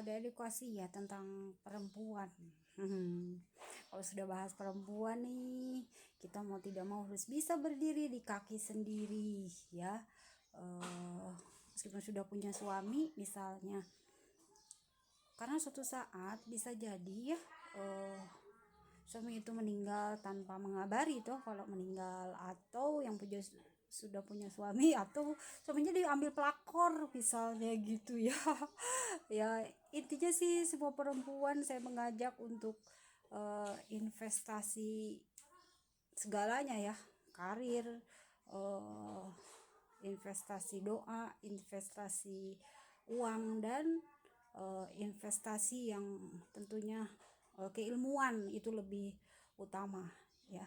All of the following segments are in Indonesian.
ada edukasi ya tentang perempuan. Kalau sudah bahas perempuan nih, kita mau tidak mau harus bisa berdiri di kaki sendiri ya. Meskipun sudah punya suami misalnya, karena suatu saat bisa jadi ya suami itu meninggal tanpa mengabari toh kalau meninggal, atau yang sudah punya suami atau suaminya diambil pelakor misalnya gitu ya. Ya intinya sih semua perempuan saya mengajak untuk investasi segalanya ya, karir, uh, investasi doa, investasi uang, dan investasi yang tentunya keilmuan itu lebih utama ya.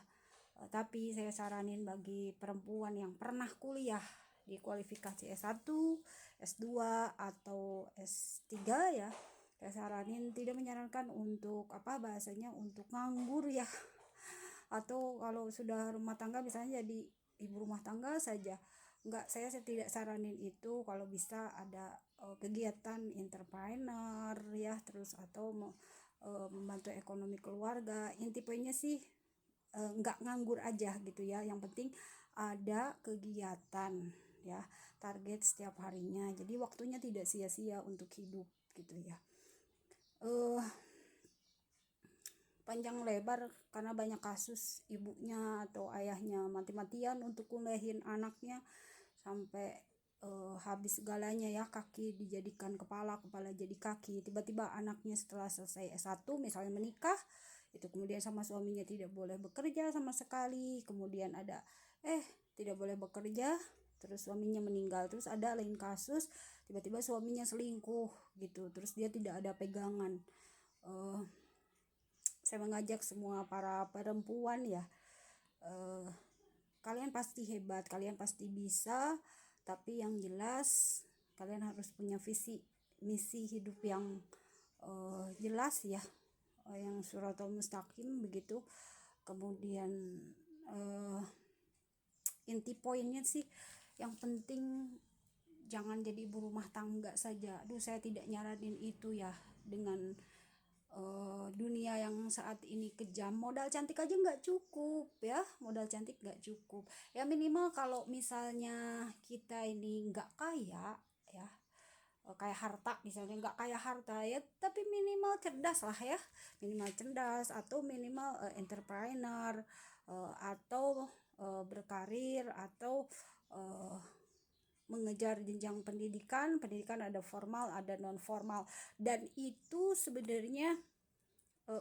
Tapi saya saranin bagi perempuan yang pernah kuliah di kualifikasi S1, S2 atau S3 ya, saya saranin tidak menyarankan untuk bahasanya untuk nganggur ya, atau kalau sudah rumah tangga misalnya jadi ibu rumah tangga saja. Enggak, saya tidak saranin itu. Kalau bisa ada kegiatan entrepreneur ya, terus atau membantu ekonomi keluarga. Inti poinnya sih enggak nganggur aja gitu ya. Yang penting ada kegiatan ya, target setiap harinya. Jadi waktunya tidak sia-sia untuk hidup gitu ya. Panjang lebar karena banyak kasus ibunya atau ayahnya mati-matian untuk kuliahin anaknya sampai habis segalanya ya, kaki dijadikan kepala, kepala jadi kaki. Tiba-tiba anaknya setelah selesai S1 misalnya menikah, itu kemudian sama suaminya tidak boleh bekerja sama sekali, kemudian ada tidak boleh bekerja, terus suaminya meninggal. Terus ada lain kasus tiba-tiba suaminya selingkuh gitu, terus dia tidak ada pegangan. Saya mengajak semua para perempuan ya, kalian pasti hebat, kalian pasti bisa, tapi yang jelas kalian harus punya visi misi hidup yang jelas ya, yang Shiratal Mustaqim begitu. Kemudian inti poinnya sih yang penting jangan jadi ibu rumah tangga saja. Saya tidak nyaranin itu ya, dengan dunia yang saat ini kejam. Modal cantik aja nggak cukup ya, modal cantik nggak cukup ya. Minimal kalau misalnya kita ini nggak kaya ya, kayak harta misalnya, nggak kaya harta ya, tapi minimal cerdas lah ya, minimal cerdas, atau minimal entrepreneur, atau berkarir, atau mengejar jenjang pendidikan ada formal ada non formal, dan itu sebenarnya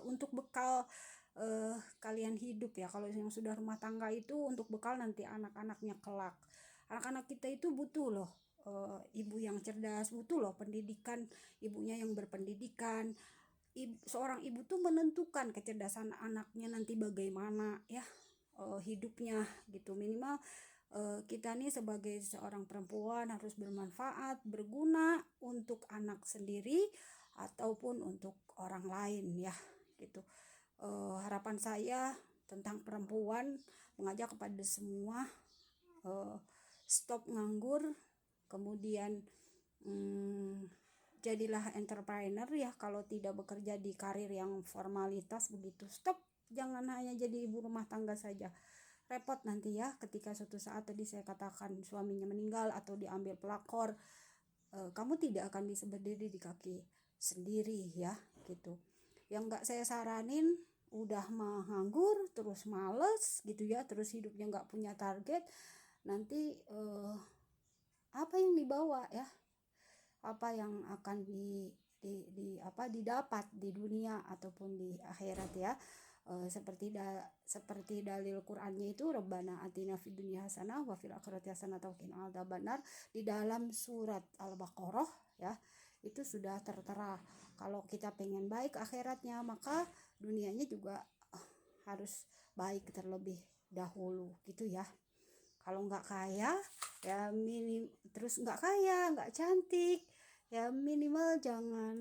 untuk bekal kalian hidup ya. Kalau yang sudah rumah tangga itu untuk bekal nanti anak-anaknya kelak. Anak-anak kita itu butuh loh ibu yang cerdas, butuh loh pendidikan, ibunya yang berpendidikan. Seorang ibu tuh menentukan kecerdasan anaknya nanti bagaimana ya hidupnya gitu. Minimal kita nih sebagai seorang perempuan harus bermanfaat, berguna untuk anak sendiri ataupun untuk orang lain ya gitu. Harapan saya tentang perempuan, mengajak kepada semua stop nganggur, kemudian jadilah entrepreneur ya. Kalau tidak bekerja di karir yang formalitas begitu, stop. Jangan hanya jadi ibu rumah tangga saja, repot nanti ya ketika suatu saat tadi saya katakan suaminya meninggal atau diambil pelakor. Kamu tidak akan bisa berdiri di kaki sendiri ya gitu. Yang nggak saya saranin udah menganggur terus males gitu ya, terus hidupnya nggak punya target, nanti apa yang dibawa ya, apa yang akan didapat di dunia ataupun di akhirat ya. Seperti dalil Qur'annya itu, Rabbana atina fid dunya hasanah wa fil akhirati hasanah wa qina adzabannar, di dalam surat Al-Baqarah ya. Itu sudah tertera kalau kita pengen baik akhiratnya, maka dunianya juga harus baik terlebih dahulu gitu ya. Kalau nggak kaya ya terus nggak kaya, nggak cantik ya, minimal jangan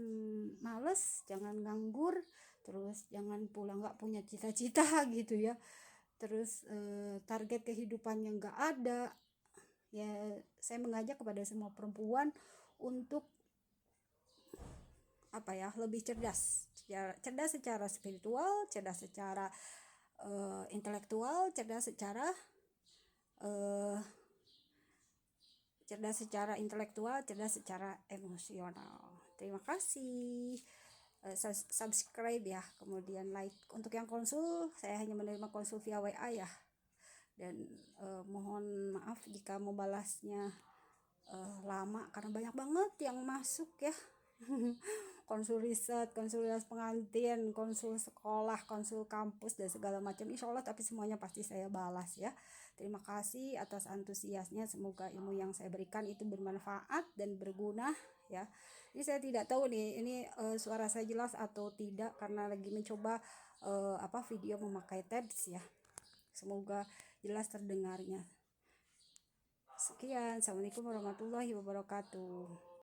males, jangan nganggur, terus jangan pula nggak punya cita-cita gitu ya, terus target kehidupannya nggak ada ya. Saya mengajak kepada semua perempuan untuk lebih cerdas, cerdas secara spiritual, cerdas secara intelektual, cerdas secara emosional. Terima kasih. Subscribe ya, kemudian like. Untuk yang konsul, saya hanya menerima konsul via WA ya, dan mohon maaf jika membalasnya lama karena banyak banget yang masuk ya. Konsul riset, konsul pengantin, konsul sekolah, konsul kampus dan segala macam, insya Allah, tapi semuanya pasti saya balas ya. Terima kasih atas antusiasnya, semoga ilmu yang saya berikan itu bermanfaat dan berguna ya. Ini saya tidak tahu nih, ini suara saya jelas atau tidak karena lagi mencoba video memakai tabs ya. Semoga jelas terdengarnya. Sekian, assalamualaikum warahmatullahi wabarakatuh.